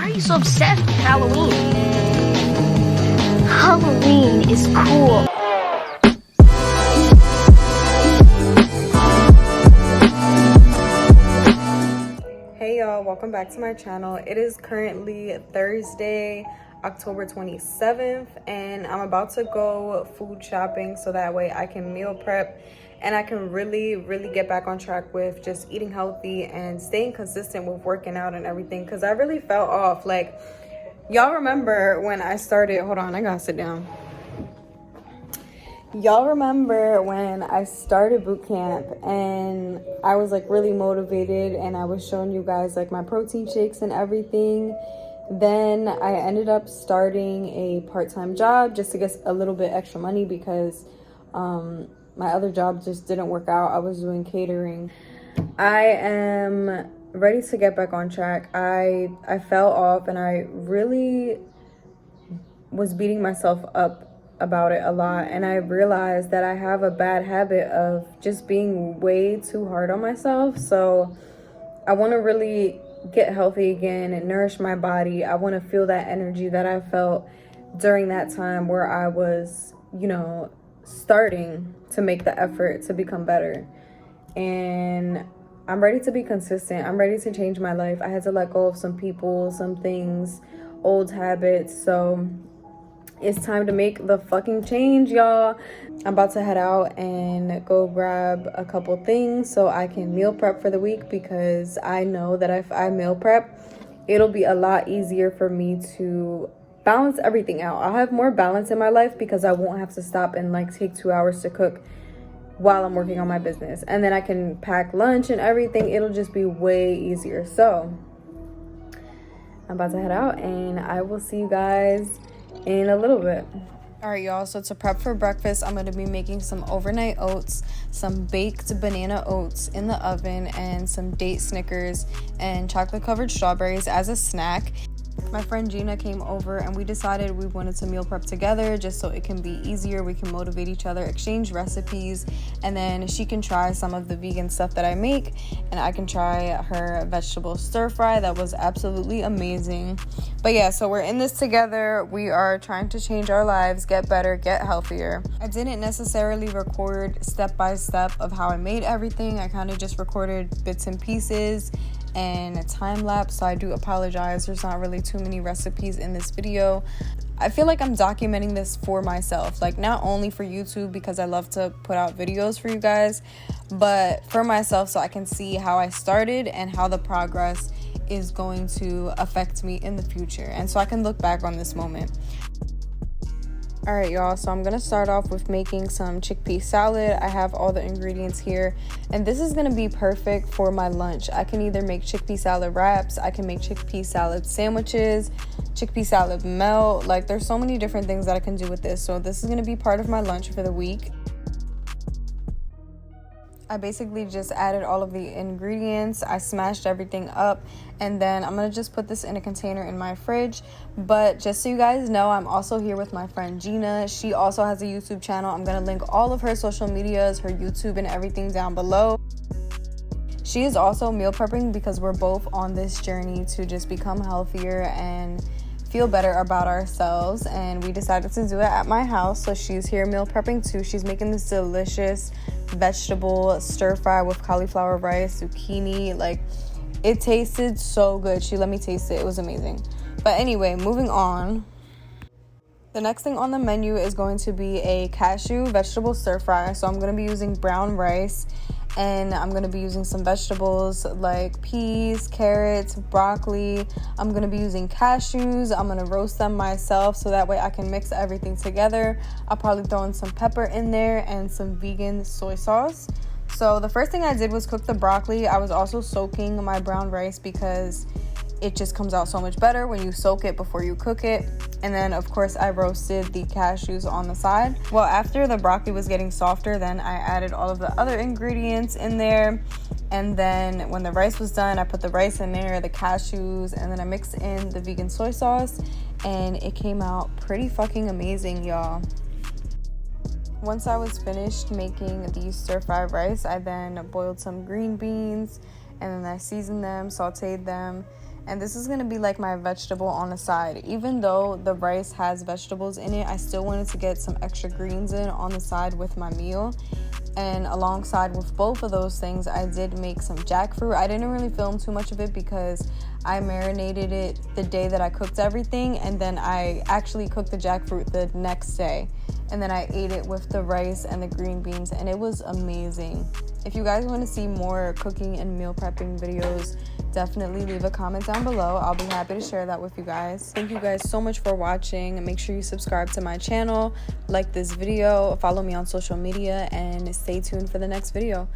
are you so obsessed with Halloween? Halloween is cool. Hey y'all, welcome back to my channel. It is currently Thursday, October 27th, and I'm about to go food shopping so that way I can meal prep and I can really get back on track with just eating healthy and staying consistent with working out and everything, because I really fell off. Like, y'all remember when I started, hold on, I gotta sit down. Y'all remember when I started boot camp and I was like really motivated and I was showing you guys like my protein shakes and everything. Then I ended up starting a part-time job just to get a little bit extra money because my other job just didn't work out. I was doing catering. I am ready to get back on track. I fell off and I really was beating myself up about it a lot, and I realized that I have a bad habit of just being way too hard on myself. So I want to really get healthy again and nourish my body. I want to feel that energy that I felt during that time where I was, you know, starting to make the effort to become better. And I'm ready to be consistent. I'm ready to change my life. I had to let go of some people, some things, old habits. So it's time to make the fucking change, y'all. I'm about to head out and go grab a couple things so I can meal prep for the week, because I know that if I meal prep, it'll be a lot easier for me to balance everything out. I'll have more balance in my life because I won't have to stop and like take 2 hours to cook while I'm working on my business. And then I can pack lunch and everything. It'll just be way easier. So I'm about to head out and I will see you guys in a little bit. All right, y'all, so to prep for breakfast, I'm going to be making some overnight oats, some baked banana oats in the oven, and some date Snickers and chocolate covered strawberries as a snack. My friend Gina came over and we decided we wanted to meal prep together just so it can be easier. We can motivate each other, exchange recipes, and then she can try some of the vegan stuff that I make and I can try her vegetable stir fry. That was absolutely amazing. But yeah, so we're in this together. We are trying to change our lives, get better, get healthier. I didn't necessarily record step by step of how I made everything. I kind of just recorded bits and pieces and a time lapse, so I do apologize. There's not really too many recipes in this video. I feel like I'm documenting this for myself, like not only for YouTube because I love to put out videos for you guys, but for myself so I can see how I started and how the progress is going to affect me in the future, and so I can look back on this moment. All right, y'all, so I'm gonna start off with making some chickpea salad. I have all the ingredients here, and this is gonna be perfect for my lunch. I can either make chickpea salad wraps, I can make chickpea salad sandwiches, chickpea salad melt. Like, there's so many different things that I can do with this. So this is gonna be part of my lunch for the week. I basically just added all of the ingredients. I smashed everything up, and then I'm gonna just put this in a container in my fridge. But just so you guys know, I'm also here with my friend Gina. She also has a YouTube channel. I'm gonna link all of her social medias, her YouTube and everything down below. She is also meal prepping because we're both on this journey to just become healthier and feel better about ourselves, and we decided to do it at my house. So she's here meal prepping too. She's making this delicious vegetable stir fry with cauliflower rice, zucchini. Like, it tasted so good. She let me taste it. It was amazing. But anyway, moving on. The next thing on the menu is going to be a cashew vegetable stir fry. So I'm going to be using brown rice, and I'm going to be using some vegetables like peas, carrots, broccoli. I'm going to be using cashews. I'm going to roast them myself so that way I can mix everything together. I'll probably throw in some pepper in there and some vegan soy sauce. So the first thing I did was cook the broccoli. I was also soaking my brown rice because it just comes out so much better when you soak it before you cook it. And then of course I roasted the cashews on the side. Well, after the broccoli was getting softer, then I added all of the other ingredients in there. And then when the rice was done, I put the rice in there, the cashews, and then I mixed in the vegan soy sauce, and it came out pretty fucking amazing, y'all. Once I was finished making the stir-fry rice, I then boiled some green beans, and then I seasoned them, sauteed them, And this is going to be like my vegetable on the side. Even though the rice has vegetables in it, I still wanted to get some extra greens in on the side with my meal. And alongside with both of those things, I did make some jackfruit. I didn't really film too much of it because I marinated it the day that I cooked everything, and then I actually cooked the jackfruit the next day. And then I ate it with the rice and the green beans, and it was amazing. If you guys want to see more cooking and meal prepping videos, definitely leave a comment down below. I'll be happy to share that with you guys. Thank you guys so much for watching. Make sure you subscribe to my channel, like this video, follow me on social media, and stay tuned for the next video.